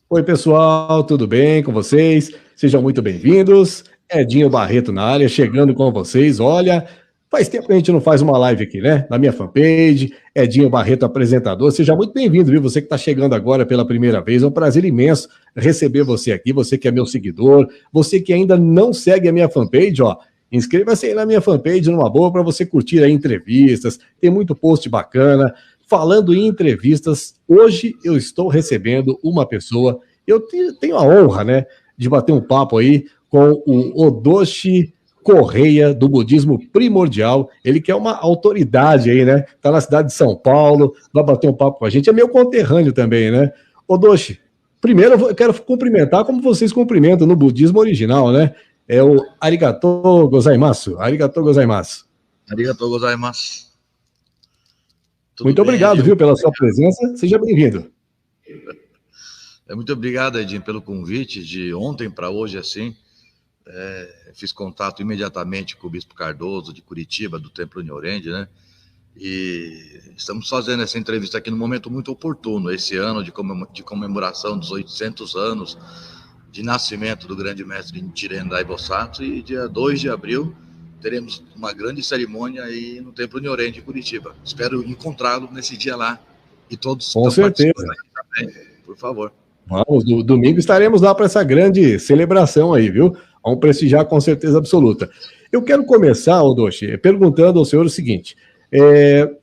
Oi, pessoal, tudo bem com vocês? Sejam muito bem-vindos. Edinho Barreto na área, chegando com vocês. Olha, faz tempo que a gente não faz uma live aqui, né? Na minha fanpage, Edinho Barreto, apresentador. Seja muito bem-vindo, viu? Você que está chegando agora pela primeira vez, é um prazer imenso receber você aqui, você que é meu seguidor, você que ainda não segue a minha fanpage, ó. Inscreva-se aí na minha fanpage, numa boa, para você curtir aí entrevistas. Tem muito post bacana. Falando em entrevistas, hoje eu estou recebendo uma pessoa, eu tenho a honra, né, de bater um papo aí com o Odoshi Correia, do Budismo Primordial, ele que é uma autoridade aí, né, tá na cidade de São Paulo, vai bater um papo com a gente, é meu conterrâneo também, né. Odoshi, primeiro eu quero cumprimentar como vocês cumprimentam no budismo original, né, é o Arigatou Gozaimasu, Arigatou Gozaimasu. Arigatou Gozaimasu. Muito obrigado, viu, pela sua presença. Seja bem-vindo. Muito obrigado, Edinho, pelo convite de ontem para hoje, assim. Fiz contato imediatamente com o Bispo Cardoso, de Curitiba, do Templo Nhorense, né? E estamos fazendo essa entrevista aqui num momento muito oportuno, esse ano de comemoração dos 800 anos de nascimento do grande mestre Nichiren Dai Bosatsu, e dia 2 de abril teremos uma grande cerimônia aí no Templo Nhorense de Curitiba. Espero encontrá-lo nesse dia lá. E todos com certeza também, por favor. Vamos, domingo estaremos lá para essa grande celebração aí, viu? Vamos prestigiar com certeza absoluta. Eu quero começar, Odoshi, perguntando ao senhor o seguinte: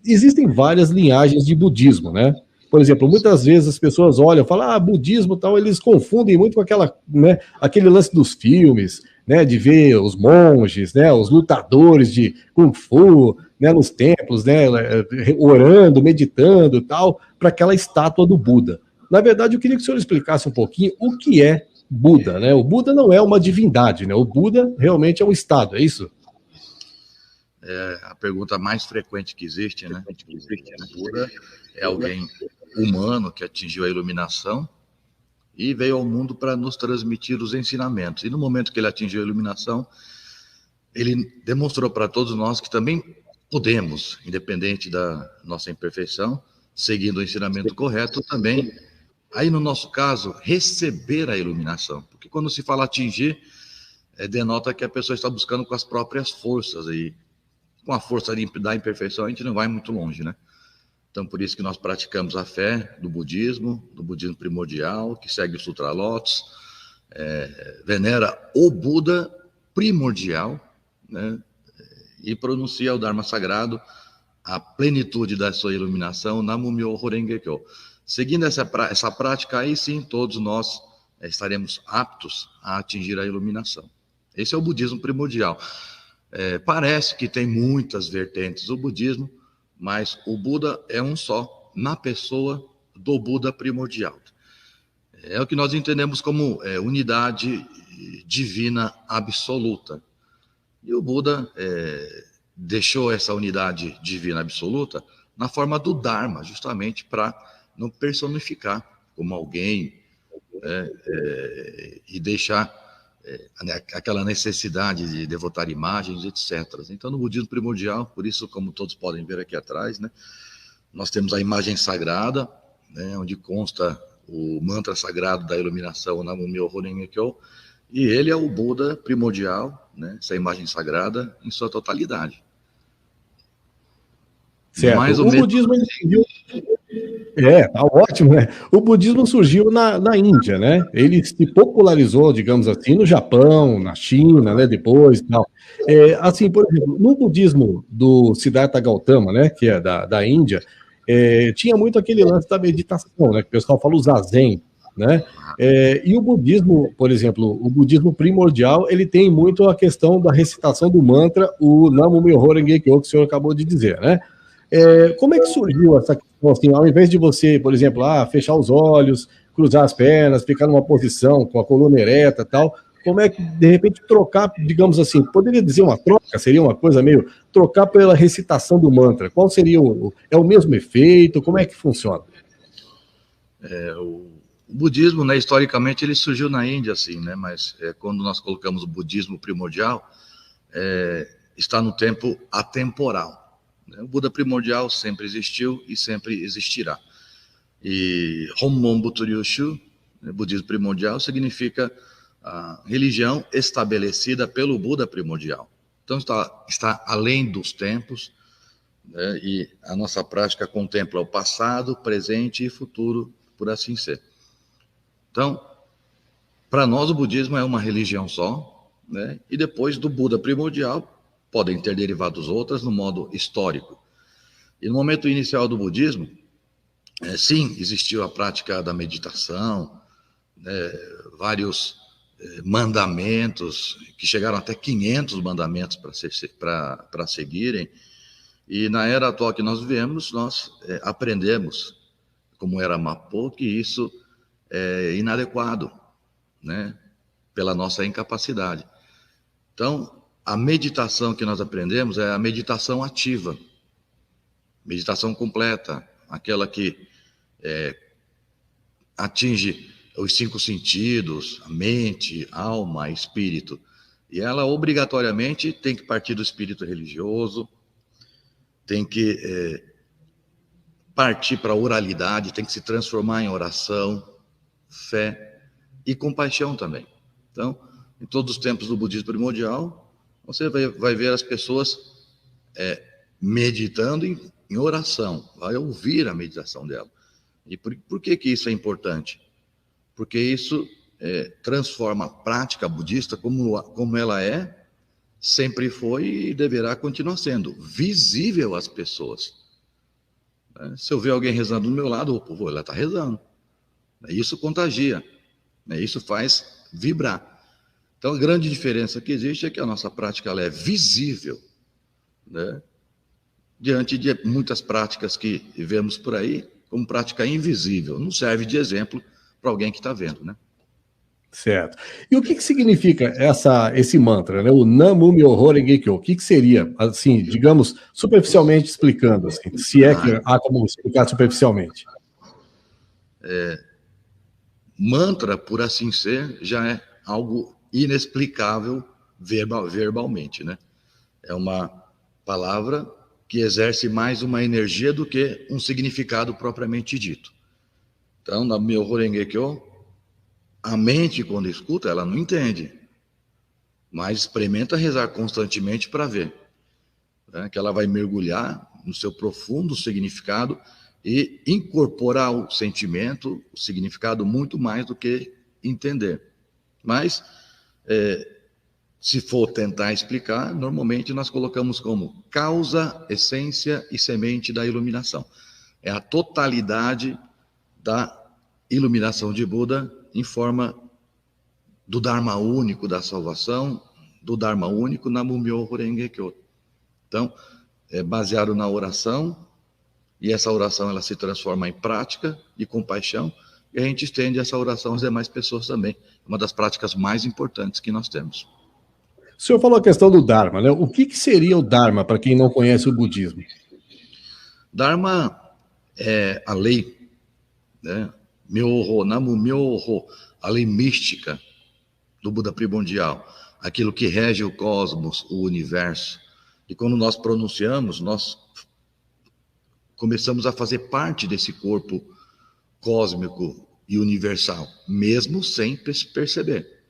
existem várias linhagens de budismo, né? Por exemplo, muitas vezes as pessoas olham e falam, budismo tal, eles confundem muito com aquela, né, aquele lance dos filmes, né, de ver os monges, né, os lutadores de Kung Fu, né, nos templos, né, orando, meditando e tal, para aquela estátua do Buda. Na verdade, eu queria que o senhor explicasse um pouquinho o que é Buda, né? O Buda não é uma divindade, né? O Buda realmente é um estado, é isso? É a pergunta mais frequente que existe, né? O Buda é alguém humano que atingiu a iluminação e veio ao mundo para nos transmitir os ensinamentos. E no momento que ele atingiu a iluminação, ele demonstrou para todos nós que também podemos, independente da nossa imperfeição, seguindo o ensinamento correto, também, aí no nosso caso, receber a iluminação. Porque quando se fala atingir, denota que a pessoa está buscando com as próprias forças. E com a força da imperfeição, a gente não vai muito longe, né? Então, por isso que nós praticamos a fé do budismo primordial, que segue o Sutra Lotus, venera o Buda primordial, né? E pronuncia o Dharma Sagrado, a plenitude da sua iluminação, Namu-myoho Renge-kyo. Seguindo essa prática, aí sim, todos nós estaremos aptos a atingir a iluminação. Esse é o budismo primordial. Parece que tem muitas vertentes do budismo, mas o Buda é um só, na pessoa do Buda primordial. É o que nós entendemos como unidade divina absoluta. E o Buda deixou essa unidade divina absoluta na forma do Dharma, justamente para não personificar como alguém e deixar aquela necessidade de devotar imagens, etc. Então, no budismo primordial, por isso, como todos podem ver aqui atrás, né, nós temos a imagem sagrada, né, onde consta o mantra sagrado da iluminação, Namu-myoho Renge-kyo, e ele é o Buda primordial, né, essa imagem sagrada em sua totalidade. Certo. Mas o budismo surgiu... tá ótimo, né? O budismo surgiu na Índia, né? Ele se popularizou, digamos assim, no Japão, na China, né? Depois e tal. Assim, por exemplo, no budismo do Siddhartha Gautama, né? Que é da Índia, tinha muito aquele lance da meditação, né? Que o pessoal fala o zazen, né? E o budismo, por exemplo, o budismo primordial, ele tem muito a questão da recitação do mantra, o Namu-myoho Renge-kyo, que o senhor acabou de dizer, né? Como é que surgiu essa questão, assim, ao invés de você, por exemplo, fechar os olhos, cruzar as pernas, ficar numa posição com a coluna ereta e tal, como é que, de repente, trocar, digamos assim, poderia dizer uma troca, seria uma coisa meio, trocar pela recitação do mantra, qual seria o mesmo efeito, como é que funciona? O budismo, né, historicamente, ele surgiu na Índia, assim, né, mas quando nós colocamos o budismo primordial, está no tempo atemporal. O Buda primordial sempre existiu e sempre existirá. E Hommon Butsuryushu, budismo primordial, significa a religião estabelecida pelo Buda primordial. Então está além dos tempos, né, e a nossa prática contempla o passado, presente e futuro, por assim ser. Então, para nós o budismo é uma religião só, né, e depois do Buda primordial podem ter derivados outras no modo histórico. E no momento inicial do budismo, sim, existiu a prática da meditação, né, vários mandamentos, que chegaram até 500 mandamentos para seguirem, e na era atual que nós vivemos, nós aprendemos, como era Mapo, que isso é inadequado, né, pela nossa incapacidade. Então, a meditação que nós aprendemos é a meditação ativa, meditação completa, aquela que atinge os 5 sentidos, a mente, alma, espírito. E ela obrigatoriamente tem que partir do espírito religioso, tem que partir para a oralidade, tem que se transformar em oração, fé e compaixão também. Então, em todos os tempos do budismo primordial, você vai ver as pessoas meditando em oração, vai ouvir a meditação dela. E por que isso é importante? Porque isso transforma a prática budista como ela é, sempre foi e deverá continuar sendo visível às pessoas. Se eu ver alguém rezando do meu lado, ela está rezando. Isso contagia, isso faz vibrar. Então, a grande diferença que existe é que a nossa prática ela é visível, né, diante de muitas práticas que vemos por aí, como prática invisível. Não serve de exemplo para alguém que está vendo, né? Certo. E o que significa esse mantra, né? O Namu Myoho Renge Kyo? O que seria, assim, digamos, superficialmente explicando, assim, se é que há como explicar superficialmente? Mantra, por assim ser, já é algo inexplicável verbalmente, né? É uma palavra que exerce mais uma energia do que um significado propriamente dito. Então, na Myoho Renge Kyo, a mente, quando escuta, ela não entende, mas experimenta rezar constantemente para ver, né, que ela vai mergulhar no seu profundo significado e incorporar o sentimento, o significado, muito mais do que entender. Mas, se for tentar explicar, normalmente nós colocamos como causa, essência e semente da iluminação. É a totalidade da iluminação de Buda em forma do Dharma único da salvação, do Dharma único na Myoho Renge Kyo. Então, é baseado na oração, e essa oração ela se transforma em prática de compaixão, e a gente estende essa oração às demais pessoas também. Uma das práticas mais importantes que nós temos. O senhor falou a questão do Dharma, né? O que seria o Dharma, para quem não conhece o budismo? Dharma é a lei, né? Myoho, Namu Myoho, a lei mística do Buda primordial, aquilo que rege o cosmos, o universo. E quando nós pronunciamos, nós começamos a fazer parte desse corpo cósmico e universal, mesmo sem perceber,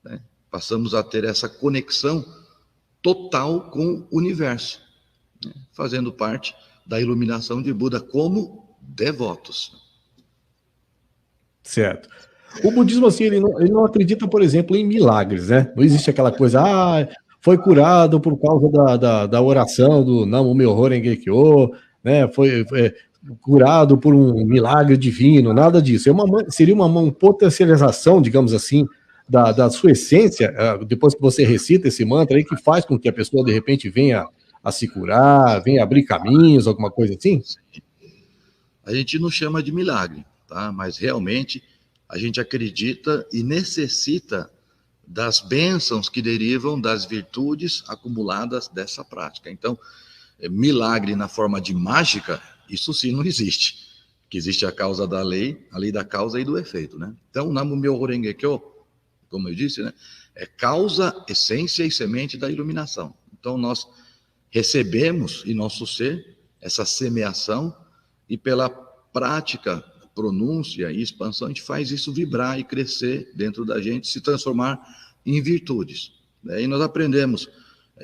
né? Passamos a ter essa conexão total com o universo, né? Fazendo parte da iluminação de Buda como devotos. Certo. O budismo, assim, ele não acredita, por exemplo, em milagres, né? Não existe aquela coisa, foi curado por causa da oração do Namu Myoho Renge Kyo, né? Foi curado por um milagre divino, nada disso. Seria uma potencialização, digamos assim, da sua essência, depois que você recita esse mantra aí, que faz com que a pessoa, de repente, venha a se curar, venha abrir caminhos, alguma coisa assim? A gente não chama de milagre, tá? Mas realmente a gente acredita e necessita das bênçãos que derivam das virtudes acumuladas dessa prática. Então, milagre na forma de mágica, isso sim não existe. Que existe a causa da lei, a lei da causa e do efeito, né? Então, Namu Myoho Renge Kyo, como eu disse, né, é causa, essência e semente da iluminação. Então, nós recebemos em nosso ser essa semeação e pela prática pronúncia e expansão, a gente faz isso vibrar e crescer dentro da gente, se transformar em virtudes. E nós aprendemos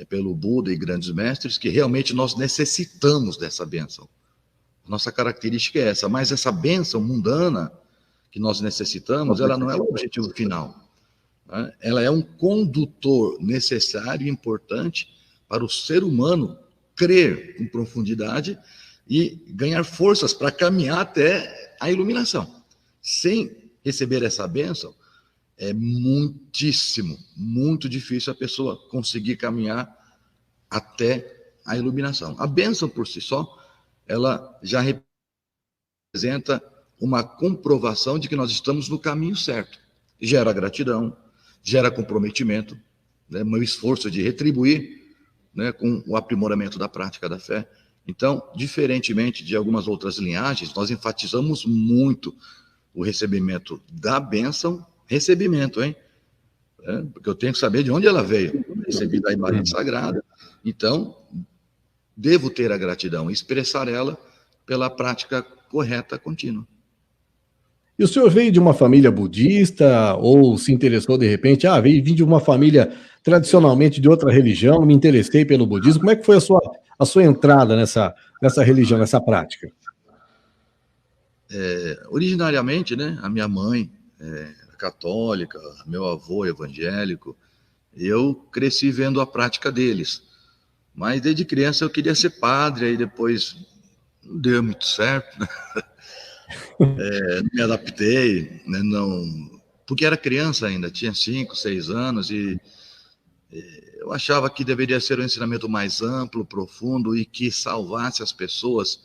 pelo Buda e grandes mestres que realmente nós necessitamos dessa bênção. Nossa característica é essa, mas essa bênção mundana que nós necessitamos, ela não é o objetivo final. Né? Ela é um condutor necessário e importante para o ser humano crer em profundidade e ganhar forças para caminhar até a iluminação. Sem receber essa bênção, é muito difícil a pessoa conseguir caminhar até a iluminação. A bênção por si só, ela já representa uma comprovação de que nós estamos no caminho certo. Gera gratidão, gera comprometimento, né, meu esforço de retribuir, né, com o aprimoramento da prática da fé. Então, diferentemente de algumas outras linhagens, nós enfatizamos muito o recebimento da bênção, recebimento, hein? Porque eu tenho que saber de onde ela veio. Recebi da imagem sagrada, então devo ter a gratidão, expressar ela pela prática correta, contínua. E o senhor veio de uma família budista ou se interessou de repente? Vim de uma família tradicionalmente de outra religião, me interessei pelo budismo. Como é que foi a sua entrada nessa religião, nessa prática? Originariamente, né, a minha mãe é católica, meu avô evangélico, eu cresci vendo a prática deles. Mas desde criança eu queria ser padre, aí depois não deu muito certo, né? Não me adaptei, né? Não, porque era criança ainda, tinha 5, 6 anos, e eu achava que deveria ser um ensinamento mais amplo, profundo e que salvasse as pessoas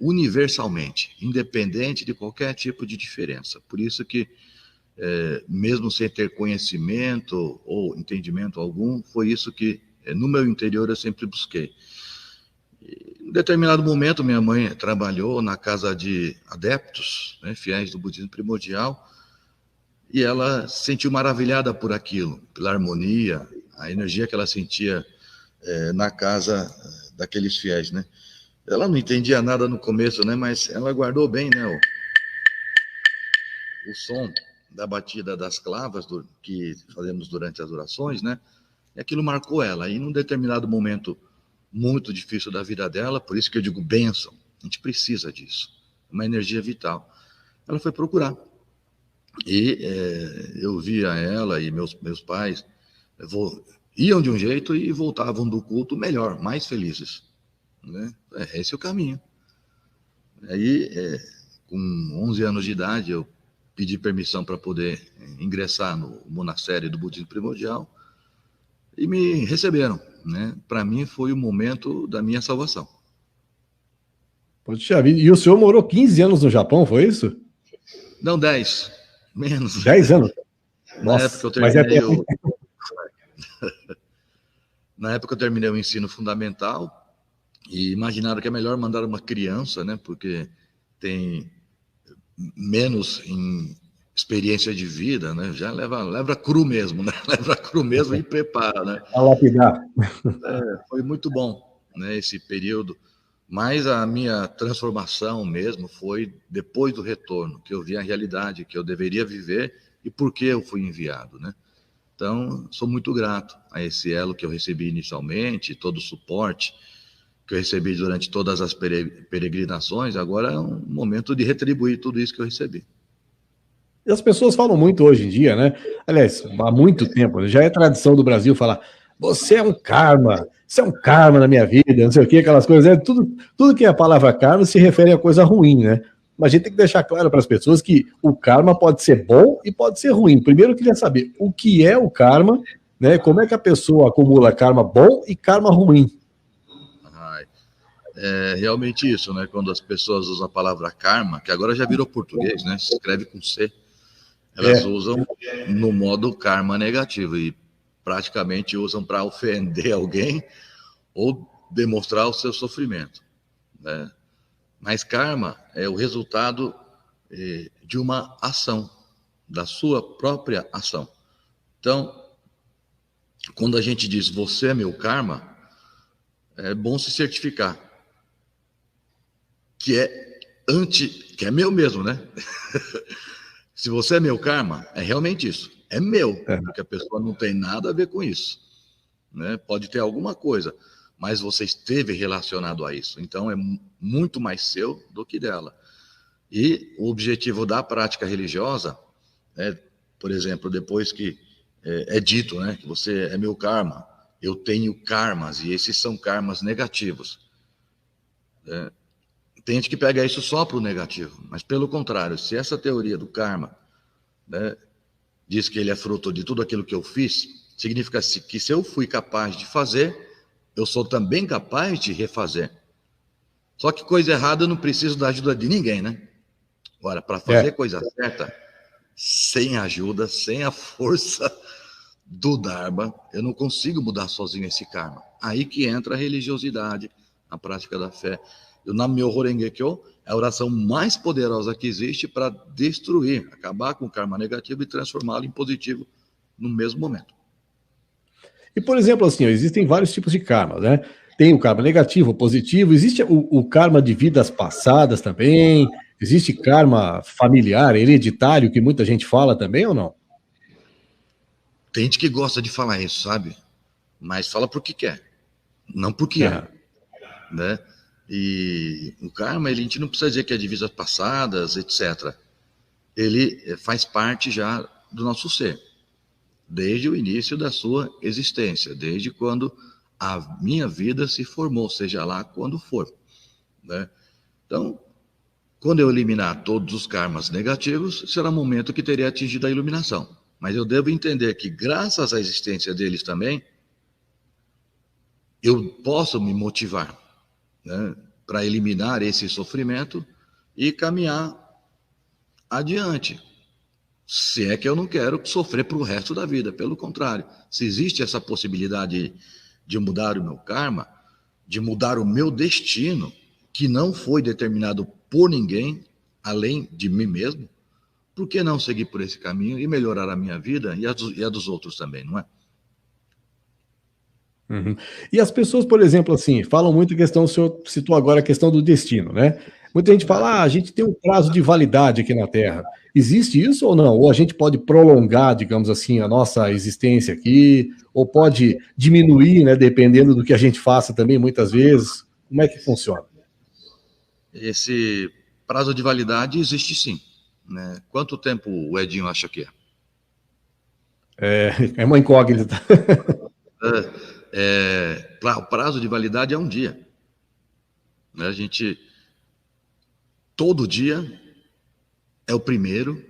universalmente, independente de qualquer tipo de diferença. Por isso que, mesmo sem ter conhecimento ou entendimento algum, foi isso que no meu interior eu sempre busquei. Em determinado momento, minha mãe trabalhou na casa de adeptos, né, fiéis do budismo primordial, e ela se sentiu maravilhada por aquilo, pela harmonia, a energia que ela sentia na casa daqueles fiéis, né? Ela não entendia nada no começo, né, mas ela guardou bem, né, o som da batida das clavas que fazemos durante as orações, né? E aquilo marcou ela. E num determinado momento muito difícil da vida dela, por isso que eu digo bênção, a gente precisa disso, uma energia vital. Ela foi procurar. E eu via ela e meus pais iam de um jeito e voltavam do culto melhor, mais felizes. Né? Esse é o caminho. Aí, com 11 anos de idade, eu pedi permissão para poder ingressar no monastério do budismo primordial e me receberam. Né? Para mim foi o momento da minha salvação. Poxa vida, e o senhor morou 15 anos no Japão, foi isso? Não, 10, menos. 10 anos? Na Nossa, época eu terminei mas Na época eu terminei o ensino fundamental e imaginaram que é melhor mandar uma criança, né? Porque tem menos em experiência de vida, né? Já leva cru mesmo, né? Leva cru mesmo e prepara, né? A lapidar. Foi muito bom, né? Esse período. Mas a minha transformação mesmo foi depois do retorno, que eu vi a realidade que eu deveria viver e por que eu fui enviado, né? Então, sou muito grato a esse elo que eu recebi inicialmente, todo o suporte que eu recebi durante todas as peregrinações. Agora é um momento de retribuir tudo isso que eu recebi. E as pessoas falam muito hoje em dia, né? Aliás, há muito tempo, já é tradição do Brasil falar: você é um karma na minha vida, não sei o que, aquelas coisas. Tudo que é a palavra karma se refere a coisa ruim, né? Mas a gente tem que deixar claro para as pessoas que o karma pode ser bom e pode ser ruim. Primeiro eu queria saber o que é o karma, né? Como é que a pessoa acumula karma bom e karma ruim? É realmente isso, né? Quando as pessoas usam a palavra karma, que agora já virou português, né? Se escreve com C, elas usam no modo karma negativo e praticamente usam para ofender alguém ou demonstrar o seu sofrimento, né? Mas karma é o resultado de uma ação, da sua própria ação. Então, quando a gente diz você é meu karma, é bom se certificar que é que é meu mesmo, né? Se você é meu karma, é realmente isso. É meu, porque a pessoa não tem nada a ver com isso, né? Pode ter alguma coisa, mas você esteve relacionado a isso. Então, é muito mais seu do que dela. E o objetivo da prática religiosa, por exemplo, depois que é dito, né, que você é meu karma, eu tenho karmas, e esses são karmas negativos. Tem gente que pega isso só para o negativo, mas pelo contrário, se essa teoria do karma, né, diz que ele é fruto de tudo aquilo que eu fiz, significa que se eu fui capaz de fazer, eu sou também capaz de refazer. Só que coisa errada eu não preciso da ajuda de ninguém, né? Agora, para fazer coisa certa, sem ajuda, sem a força do Dharma, eu não consigo mudar sozinho esse karma. Aí que entra a religiosidade, a prática da fé. O Nam-myoho Renge-kyo é a oração mais poderosa que existe para destruir, acabar com o karma negativo e transformá-lo em positivo no mesmo momento. E, por exemplo, assim, existem vários tipos de karma, né? Tem o karma negativo, positivo, existe o karma de vidas passadas também, existe karma familiar, hereditário, que muita gente fala também ou não? Tem gente que gosta de falar isso, sabe? Mas fala porque quer, não porque é, né? E o karma, a gente não precisa dizer que é de vidas passadas, etc. Ele faz parte já do nosso ser, desde o início da sua existência, desde quando a minha vida se formou, seja lá quando for, né? Então, quando eu eliminar todos os karmas negativos, será o momento que terei atingido a iluminação. Mas eu devo entender que, graças à existência deles também, eu posso me motivar, né, para eliminar esse sofrimento e caminhar adiante. Se é que eu não quero sofrer para o resto da vida, pelo contrário, se existe essa possibilidade de mudar o meu karma, de mudar o meu destino, que não foi determinado por ninguém, além de mim mesmo, por que não seguir por esse caminho e melhorar a minha vida e a dos outros também, não é? Uhum. E as pessoas, por exemplo, assim, falam muito a questão, o senhor citou agora a questão do destino, né? Muita gente fala, a gente tem um prazo de validade aqui na Terra. Existe isso ou não? Ou a gente pode prolongar, digamos assim, a nossa existência aqui, ou pode diminuir, né, dependendo do que a gente faça também, muitas vezes. Como é que funciona? Esse prazo de validade existe sim, né? Quanto tempo o Edinho acha que é? É uma incógnita. O prazo de validade é um dia, né? A gente, todo dia é o primeiro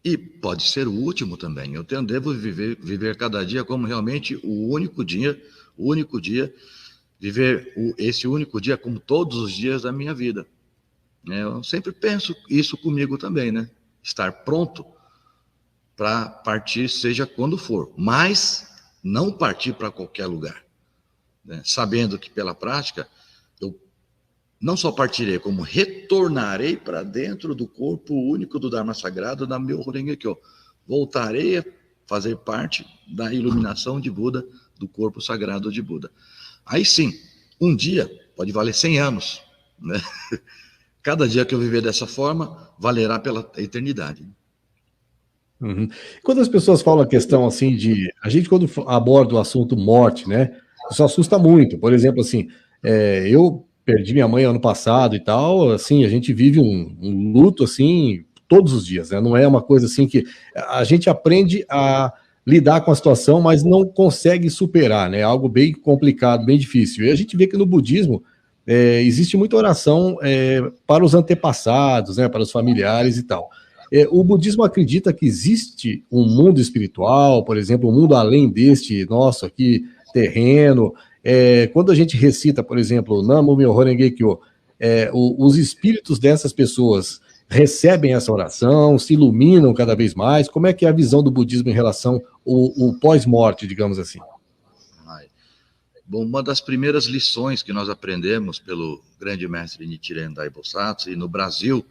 e pode ser o último também. Eu devo viver cada dia como realmente o único dia, viver esse único dia como todos os dias da minha vida. Eu sempre penso isso comigo também, né? Estar pronto para partir, seja quando for, mas não partir para qualquer lugar, né? Sabendo que pela prática eu não só partirei, como retornarei para dentro do corpo único do Dharma Sagrado da Nam-myoho Renge-kyo. Voltarei a fazer parte da iluminação de Buda, do corpo sagrado de Buda. Aí sim, um dia pode valer 100 anos, né? Cada dia que eu viver dessa forma, valerá pela eternidade. Uhum. Quando as pessoas falam a questão assim de. A gente, quando aborda o assunto morte, né? Isso assusta muito. Por exemplo, assim, eu perdi minha mãe ano passado e tal, assim, a gente vive um luto assim todos os dias, né? Não é uma coisa assim que a gente aprende a lidar com a situação, mas não consegue superar, né? Algo bem complicado, bem difícil. E a gente vê que no budismo existe muita oração para os antepassados, né? Para os familiares e tal. O budismo acredita que existe um mundo espiritual, por exemplo, um mundo além deste nosso aqui, terreno. Quando a gente recita, por exemplo, Nam-myoho Renge-kyo, os espíritos dessas pessoas recebem essa oração, se iluminam cada vez mais. Como é que é a visão do budismo em relação ao pós-morte, digamos assim? Bom, uma das primeiras lições que nós aprendemos pelo grande mestre Nichiren Daibosatsu, e no Brasil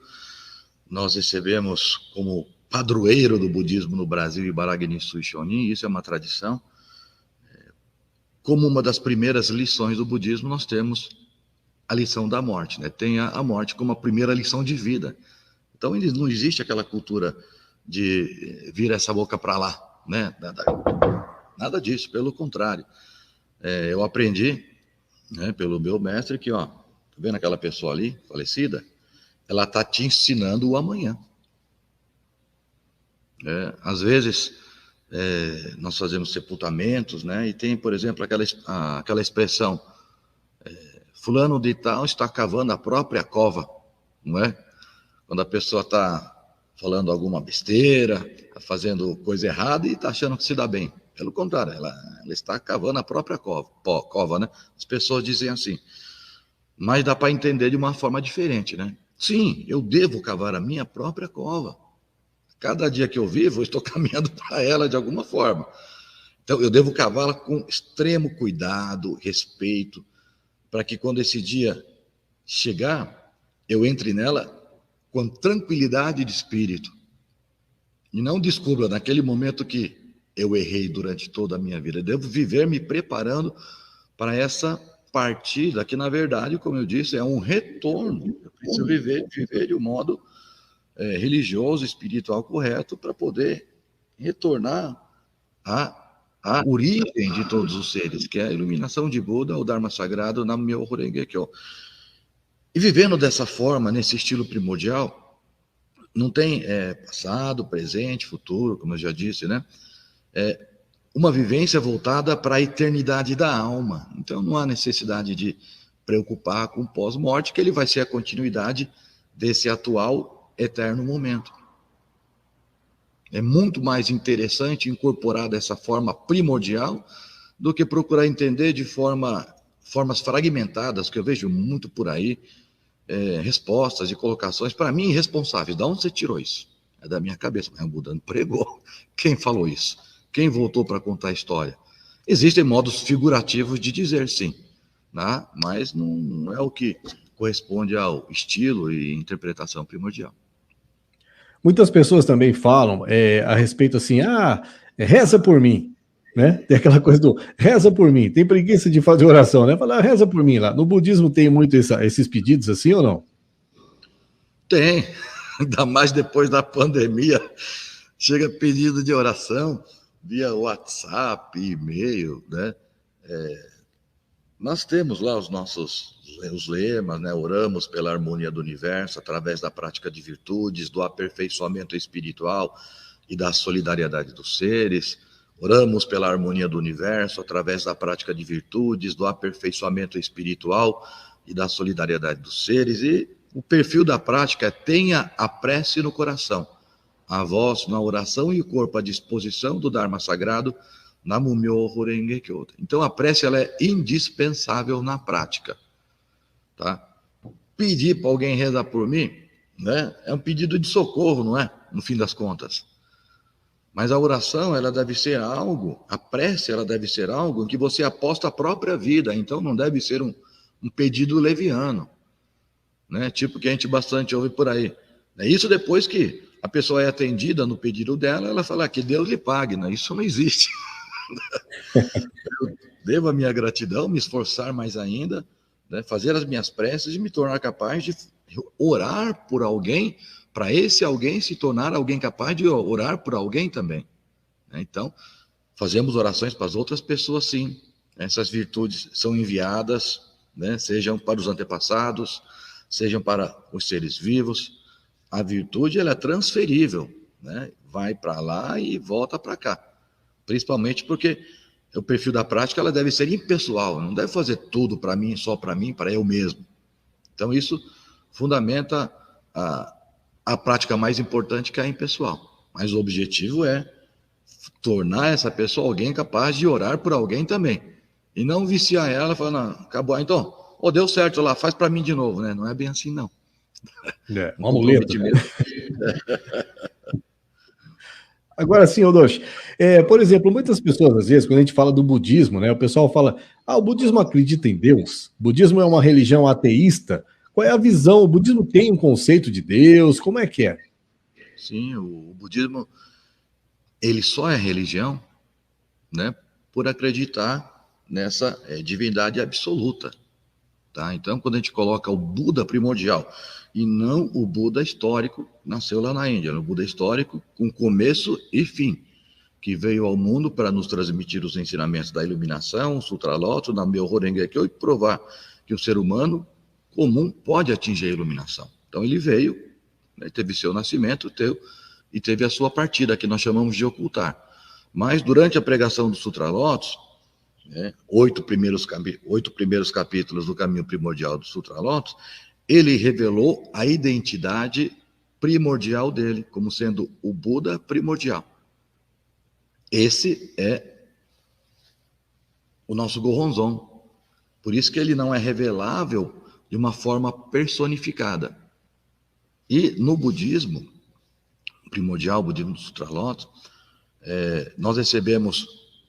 nós recebemos como padroeiro do budismo no Brasil Ibaraki Nisui Shonin, isso é uma tradição. Como uma das primeiras lições do budismo, nós temos a lição da morte, né? Tem a morte como a primeira lição de vida. Então, não existe aquela cultura de vir essa boca para lá, né? Nada disso, pelo contrário. Eu aprendi, né, pelo meu mestre que, ó, tá vendo aquela pessoa ali, falecida? Ela está te ensinando o amanhã. Às vezes, nós fazemos sepultamentos, né? E tem, por exemplo, aquela expressão, fulano de tal está cavando a própria cova, não é? Quando a pessoa está falando alguma besteira, está fazendo coisa errada e está achando que se dá bem. Pelo contrário, ela está cavando a própria cova, né? As pessoas dizem assim, mas dá para entender de uma forma diferente, né? Sim, eu devo cavar a minha própria cova. Cada dia que eu vivo, eu estou caminhando para ela de alguma forma. Então, eu devo cavá-la com extremo cuidado, respeito, para que quando esse dia chegar, eu entre nela com tranquilidade de espírito. E não descubra naquele momento que eu errei durante toda a minha vida. Eu devo viver me preparando para essa partida, que na verdade, como eu disse, é um retorno. Eu preciso viver de um modo religioso, espiritual correto, para poder retornar à origem de todos os seres, que é a iluminação de Buda, o Dharma Sagrado, Nam-myoho Renge Kyo. E vivendo dessa forma, nesse estilo primordial, não tem passado, presente, futuro, como eu já disse, né? Uma vivência voltada para a eternidade da alma. Então não há necessidade de preocupar com o pós-morte, que ele vai ser a continuidade desse atual eterno momento. É muito mais interessante incorporar dessa forma primordial do que procurar entender de formas fragmentadas, que eu vejo muito por aí, respostas e colocações, para mim, irresponsáveis. De onde você tirou isso? É da minha cabeça, mas o Buda não pregou. Quem falou isso? Quem voltou para contar a história? Existem modos figurativos de dizer sim, né? Mas não é o que corresponde ao estilo e interpretação primordial. Muitas pessoas também falam a respeito assim, reza por mim, né? Tem aquela coisa do reza por mim, tem preguiça de fazer oração, né? Fala, reza por mim lá. No budismo tem muito esses pedidos assim ou não? Tem, ainda mais depois da pandemia, chega pedido de oração via WhatsApp, e-mail, né? Nós temos lá os lemas, né? Oramos pela harmonia do universo através da prática de virtudes, do aperfeiçoamento espiritual e da solidariedade dos seres. Oramos pela harmonia do universo através da prática de virtudes, do aperfeiçoamento espiritual e da solidariedade dos seres. E o perfil da prática é tenha a prece no coração, a voz na oração e o corpo à disposição do Dharma Sagrado, Nam-myoho Renge Kyo. Então a prece ela é indispensável na prática, tá? Pedir para alguém rezar por mim, né? É um pedido de socorro, não é? No fim das contas. Mas a oração ela deve ser algo, a prece ela deve ser algo que você aposta a própria vida. Então não deve ser um pedido leviano, né? Tipo que a gente bastante ouve por aí. Isso depois que a pessoa é atendida no pedido dela, ela fala que Deus lhe pague, né? Isso não existe. Eu devo a minha gratidão, me esforçar mais ainda, né, fazer as minhas preces e me tornar capaz de orar por alguém, para esse alguém se tornar alguém capaz de orar por alguém também. Então, fazemos orações para as outras pessoas, sim. Essas virtudes são enviadas, né, sejam para os antepassados, sejam para os seres vivos. A virtude ela é transferível, né? Vai para lá e volta para cá. Principalmente porque o perfil da prática ela deve ser impessoal, não deve fazer tudo para mim, só para mim, para eu mesmo. Então isso fundamenta a prática mais importante, que é a impessoal. Mas o objetivo é tornar essa pessoa alguém capaz de orar por alguém também. E não viciar ela falando, acabou, então, deu certo lá, faz para mim de novo, né? Não é bem assim, não. Um comprometimento. Né? Agora sim, Odoshi, por exemplo, muitas pessoas, às vezes, quando a gente fala do budismo, né, o pessoal fala, o budismo acredita em Deus? O budismo é uma religião ateísta? Qual é a visão? O budismo tem um conceito de Deus? Como é que é? Sim, o budismo, ele só é religião, né, por acreditar nessa divindade absoluta, Tá? Então, quando a gente coloca o Buda primordial e não o Buda histórico, nasceu lá na Índia, o Buda histórico com começo e fim, que veio ao mundo para nos transmitir os ensinamentos da iluminação, o Sutraloto, da Myoho Renge Kyo, e provar que o ser humano comum pode atingir a iluminação. Então ele veio, né, teve seu nascimento, e teve a sua partida, que nós chamamos de ocultar. Mas durante a pregação dos Sutralotos, né, 8 primeiros capítulos do caminho primordial do Sutralotos, ele revelou a identidade primordial dele, como sendo o Buda primordial. Esse é o nosso Gohonzon. Por isso que ele não é revelável de uma forma personificada. E no budismo primordial, o budismo do Sutralotos, nós recebemos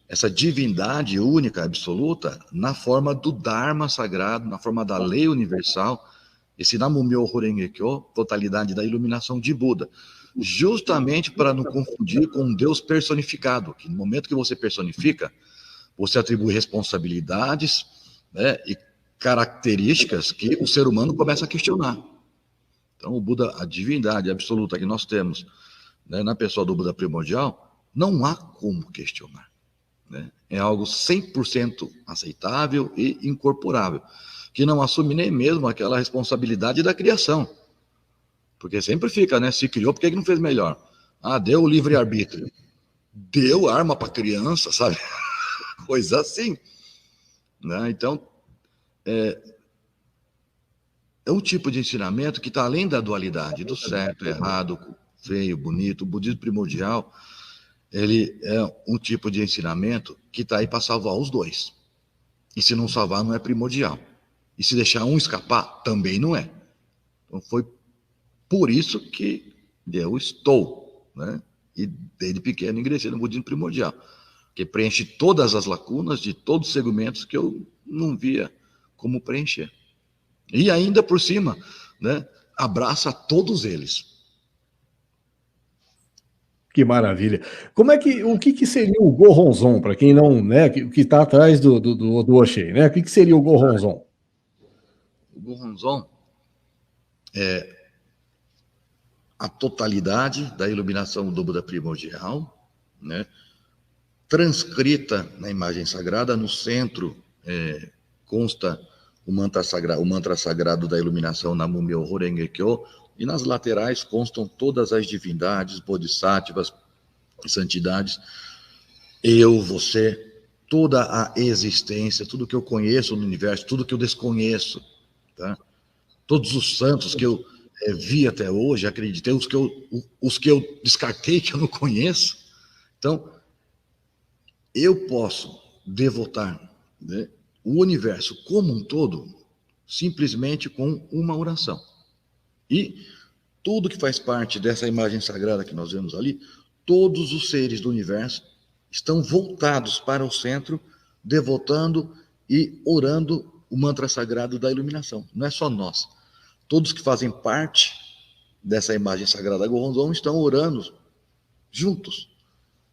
essa divindade única, absoluta, na forma do Dharma sagrado, na forma da lei universal, esse Namu-myoho Renge Kyo, totalidade da iluminação de Buda, justamente para não confundir com um Deus personificado, que no momento que você personifica, você atribui responsabilidades, né, e características que o ser humano começa a questionar. Então, o Buda, a divindade absoluta que nós temos, né, na pessoa do Buda primordial, não há como questionar. Né? É algo 100% aceitável e incorporável, que não assume nem mesmo aquela responsabilidade da criação. Porque sempre fica, né? Se criou, por que não fez melhor? Ah, deu o livre-arbítrio. Deu arma para criança, sabe? Coisa assim. Né? Então, é um tipo de ensinamento que está além da dualidade, do certo, errado, feio, bonito. O budismo primordial, ele é um tipo de ensinamento que está aí para salvar os dois. E se não salvar, não é primordial. E se deixar um escapar, também não é. Então foi por isso que eu estou, né? E desde pequeno ingressei no budismo primordial, que preenche todas as lacunas de todos os segmentos que eu não via como preencher. E ainda por cima, né, abraça todos eles. Que maravilha. O que seria o Gohonzon, para quem não, né, que está atrás do Oshei, né? O que seria o Gohonzon? O Gohonzon é a totalidade da iluminação do Buda primordial, né, transcrita na imagem sagrada. No centro consta o mantra sagrado da iluminação Namu-myoho Renge Kyo, e nas laterais constam todas as divindades, bodhisattvas, santidades, eu, você, toda a existência, tudo que eu conheço no universo, tudo que eu desconheço, tá? Todos os santos que eu vi até hoje, acreditei, os que eu descartei, que eu não conheço. Então, eu posso devotar, né, o universo como um todo simplesmente com uma oração. E tudo que faz parte dessa imagem sagrada que nós vemos ali, todos os seres do universo estão voltados para o centro, devotando e orando o mantra sagrado da iluminação. Não é só nós. Todos que fazem parte dessa imagem sagrada Gohonzon estão orando juntos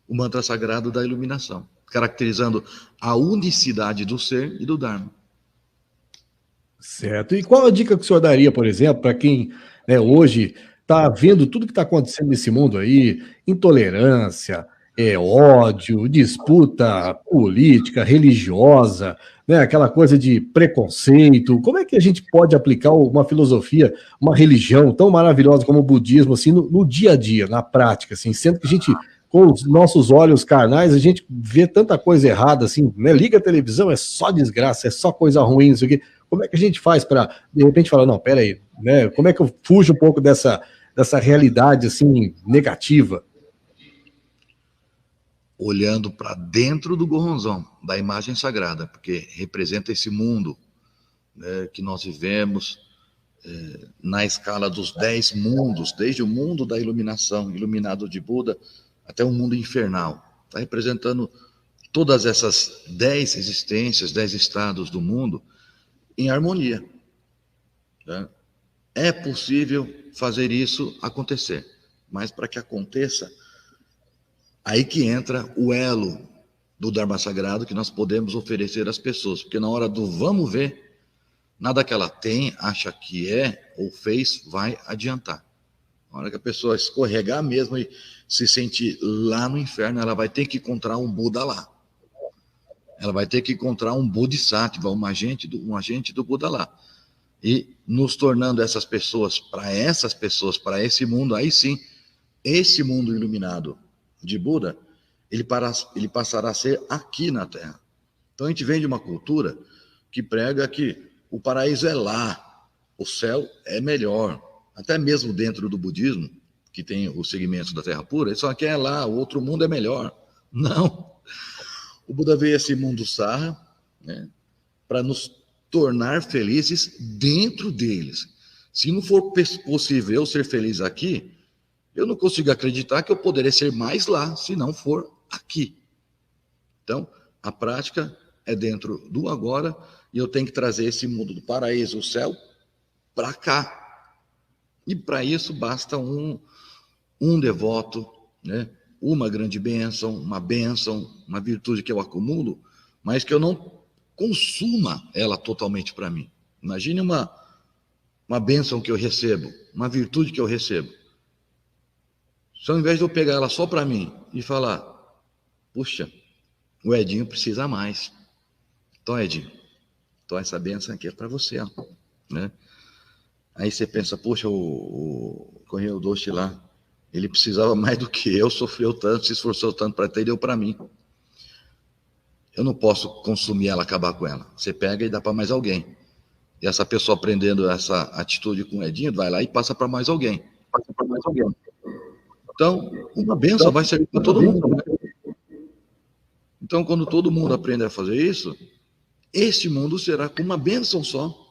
o mantra sagrado da iluminação, caracterizando a unicidade do ser e do Dharma. Certo. E qual a dica que o senhor daria, por exemplo, para quem, né, hoje está vendo tudo que está acontecendo nesse mundo aí, intolerância, ódio, disputa política, religiosa, né, aquela coisa de preconceito? Como é que a gente pode aplicar uma filosofia, uma religião tão maravilhosa como o budismo, assim, no dia a dia, na prática, assim, sendo que a gente, com os nossos olhos carnais, a gente vê tanta coisa errada, assim, né? Liga a televisão, é só desgraça, é só coisa ruim, isso aqui. Como é que a gente faz para, de repente, falar, não, peraí, né? Como é que eu fujo um pouco dessa realidade, assim, negativa? Olhando para dentro do Gohonzon, da imagem sagrada, porque representa esse mundo, né, que nós vivemos na escala dos 10 mundos, desde o mundo da iluminação, iluminado de Buda, até o mundo infernal. Está representando todas essas 10 existências, 10 estados do mundo em harmonia. Né? É possível fazer isso acontecer, mas para que aconteça, aí que entra o elo do Dharma Sagrado que nós podemos oferecer às pessoas, porque na hora do vamos ver, Nada que ela tem, acha que é ou fez, vai adiantar. Na hora que a pessoa escorregar mesmo e se sentir lá no inferno, ela vai ter que encontrar um Buda lá. Ela vai ter que encontrar um Bodhisattva, um agente do Buda lá. E nos tornando essas pessoas, para esse mundo, aí sim, esse mundo iluminado de Buda, ele passará a ser aqui na Terra. Então a gente vem de uma cultura que prega que o paraíso é lá, o céu é melhor. Até mesmo dentro do budismo, que tem os segmentos da Terra Pura, ele só quer lá, o outro mundo é melhor. Não. O Buda veio a esse mundo sarra, né, para nos tornar felizes dentro deles. Se não for possível eu ser feliz aqui, eu não consigo acreditar que eu poderia ser mais lá, se não for aqui. Então, a prática é dentro do agora, e eu tenho que trazer esse mundo do paraíso, o céu, para cá. E para isso basta um devoto, né? Uma grande bênção, uma virtude que eu acumulo, mas que eu não consuma ela totalmente para mim. Imagine uma bênção que eu recebo, uma virtude que eu recebo. Se ao invés de eu pegar ela só para mim e falar, puxa, o Edinho precisa mais. Então, Edinho, então essa bênção aqui é para você, ó, né? Aí você pensa, poxa, o Correio Doce lá, ele precisava mais do que eu, sofreu tanto, se esforçou tanto para ter e deu para mim. Eu não posso consumir ela, acabar com ela. Você pega e dá para mais alguém. E essa pessoa aprendendo essa atitude com o Edinho, vai lá e passa para mais alguém. Então, uma benção vai servir para todo mundo, né? Então, quando todo mundo aprende a fazer isso, este mundo será com uma bênção só,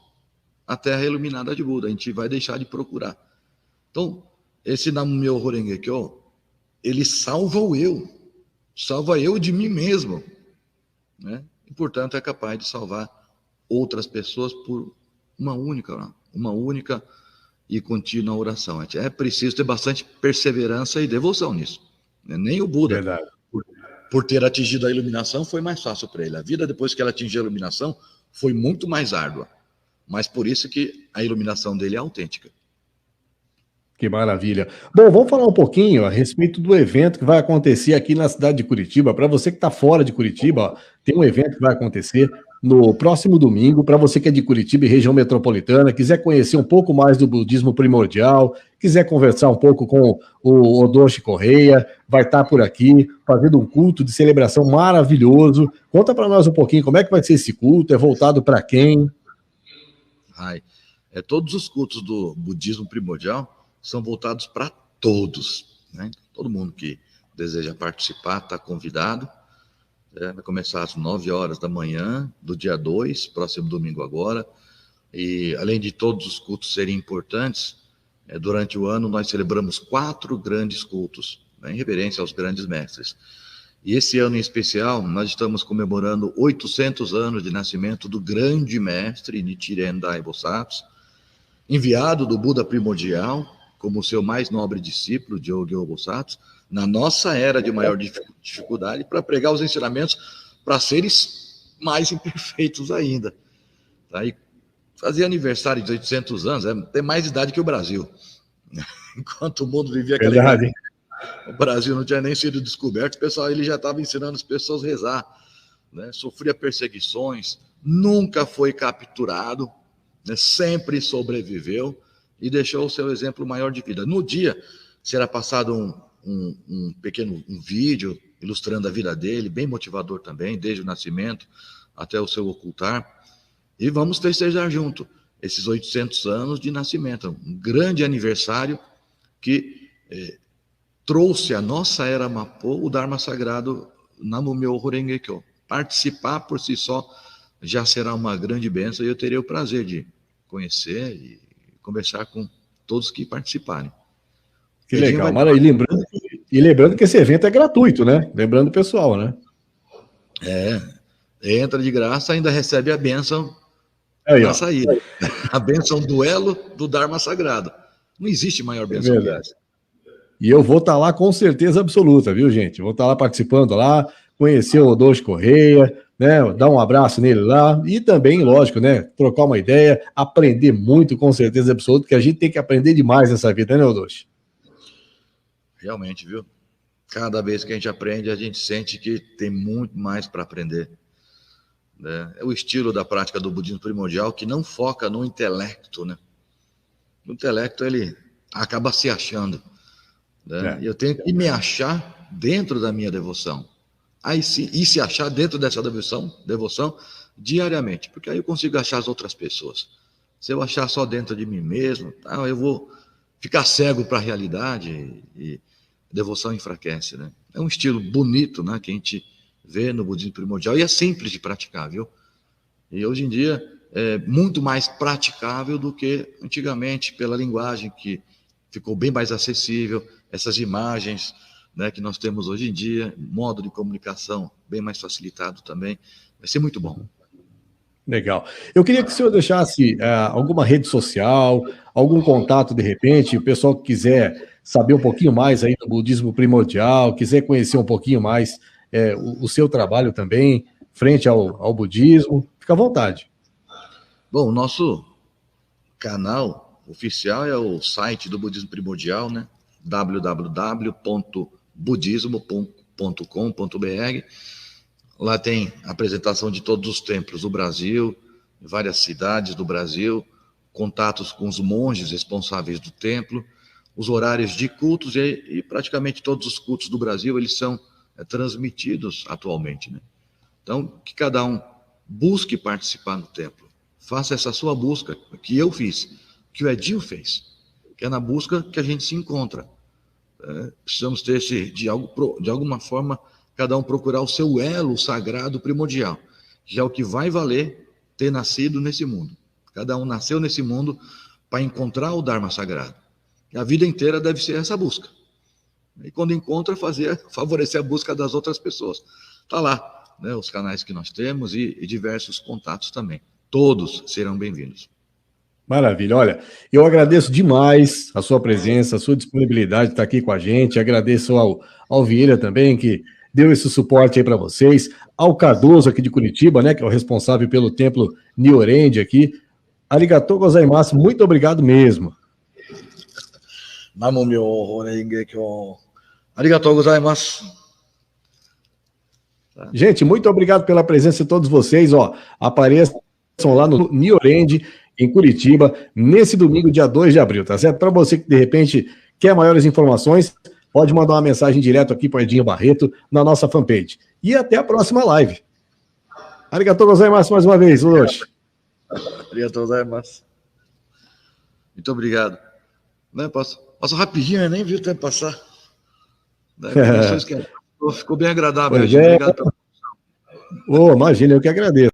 a terra iluminada de Buda. A gente vai deixar de procurar. Então, esse Nam-myoho Renge Kyo, ele salva eu de mim mesmo, né? E, portanto, é capaz de salvar outras pessoas por uma única e contínua oração. É preciso ter bastante perseverança e devoção nisso. Nem o Buda, por ter atingido a iluminação, foi mais fácil para ele. A vida depois que ela atingiu a iluminação foi muito mais árdua, mas por isso que a iluminação dele é autêntica. Que maravilha. Bom, vamos falar um pouquinho a respeito do evento que vai acontecer aqui na cidade de Curitiba. Para você que está fora de Curitiba, ó, tem um evento que vai acontecer no próximo domingo. Para você que é de Curitiba e região metropolitana, quiser conhecer um pouco mais do budismo primordial, quiser conversar um pouco com o Odoshi Correia, vai estar por aqui fazendo um culto de celebração maravilhoso. Conta para nós um pouquinho como é que vai ser esse culto, é voltado para quem? Todos os cultos do budismo primordial são voltados para todos, né? Todo mundo que deseja participar está convidado. Vai começar às 9 horas da manhã do dia 2, próximo domingo agora. E além de todos os cultos serem importantes, durante o ano nós celebramos 4 grandes cultos, né, em reverência aos grandes mestres. E esse ano em especial, nós estamos comemorando 800 anos de nascimento do grande mestre Nichiren Dai Bosatsu, enviado do Buda primordial, como seu mais nobre discípulo, Jogyo Bosatsu, na nossa era de maior dificuldade, para pregar os ensinamentos para seres mais imperfeitos ainda. Tá? E fazer aniversário de 800 anos, tem mais idade que o Brasil. Enquanto o mundo vivia aquela idade, o Brasil não tinha nem sido descoberto, o pessoal ele já estava ensinando as pessoas a rezar, né? Sofria perseguições, nunca foi capturado, né? Sempre sobreviveu e deixou o seu exemplo maior de vida. No dia, será passado um pequeno vídeo ilustrando a vida dele, bem motivador também, desde o nascimento até o seu ocultar. E vamos festejar junto esses 800 anos de nascimento. Um grande aniversário que trouxe à nossa era Mapô o Dharma Sagrado Nam-myoho Renge Kyo. Participar por si só já será uma grande bênção e eu terei o prazer de conhecer e conversar com todos que participarem. Que legal, e lembrando que esse evento é gratuito, né? Lembrando o pessoal, né? Entra de graça, ainda recebe a bênção na saída. A bênção duelo do Dharma Sagrado. Não existe maior bênção que essa. E eu vou estar lá com certeza absoluta, viu, gente? Vou estar lá participando lá, conhecer o Odoshi Correia, né? Dar um abraço nele lá e também, lógico, né? Trocar uma ideia, aprender muito, com certeza absoluta, que a gente tem que aprender demais nessa vida, né, Odoshi? Realmente, viu? Cada vez que a gente aprende, a gente sente que tem muito mais para aprender. Né? É o estilo da prática do budismo primordial que não foca no intelecto, né? O intelecto, ele acaba se achando. Né? E eu tenho que me achar dentro da minha devoção. Aí sim, e se achar dentro dessa devoção diariamente, porque aí eu consigo achar as outras pessoas. Se eu achar só dentro de mim mesmo, eu vou ficar cego para a realidade e a devoção enfraquece, né? É um estilo bonito, né, que a gente vê no budismo primordial e é simples de praticar, viu? E hoje em dia é muito mais praticável do que antigamente, pela linguagem que ficou bem mais acessível, essas imagens, né, que nós temos hoje em dia, modo de comunicação bem mais facilitado também. Vai ser muito bom. Legal. Eu queria que o senhor deixasse alguma rede social, algum contato, de repente, o pessoal que quiser saber um pouquinho mais aí do budismo primordial, quiser conhecer um pouquinho mais o seu trabalho também, frente ao budismo, fica à vontade. Bom, o nosso canal oficial é o site do Budismo Primordial, né? www.budismo.com.br. Lá tem a apresentação de todos os templos do Brasil, várias cidades do Brasil, contatos com os monges responsáveis do templo, os horários de cultos e praticamente todos os cultos do Brasil, eles são transmitidos atualmente, né? Então, que cada um busque participar no templo. Faça essa sua busca, que eu fiz, que o Edinho fez, que é na busca que a gente se encontra. Precisamos ter de alguma forma, cada um procurar o seu elo sagrado primordial, que é o que vai valer ter nascido nesse mundo. Cada um nasceu nesse mundo para encontrar o Dharma sagrado. E a vida inteira deve ser essa busca. E quando encontra, favorecer a busca das outras pessoas. Está lá, né, os canais que nós temos e diversos contatos também. Todos serão bem-vindos. Maravilha. Olha, eu agradeço demais a sua presença, a sua disponibilidade de estar aqui com a gente. Agradeço ao Vieira também, que deu esse suporte aí para vocês. Ao Cardoso aqui de Curitiba, né, que é o responsável pelo templo Nyorendi aqui. Arigatou gozaimasu, muito obrigado mesmo. Namo myoho renge kyo. Arigatou gozaimasu. Gente, muito obrigado pela presença de todos vocês. Apareçam lá no Nyorendi, em Curitiba, nesse domingo, dia 2 de abril, tá certo? Para você que, de repente, quer maiores informações, pode mandar uma mensagem direto aqui para o Edinho Barreto, na nossa fanpage. E até a próxima live. Arigatou gozaimasu mais uma vez, Odoshi. Arigatou gozaimasu. Muito obrigado. Passou rapidinho, nem vi o tempo passar. Ficou bem agradável. Obrigado pela... Imagina, eu que agradeço.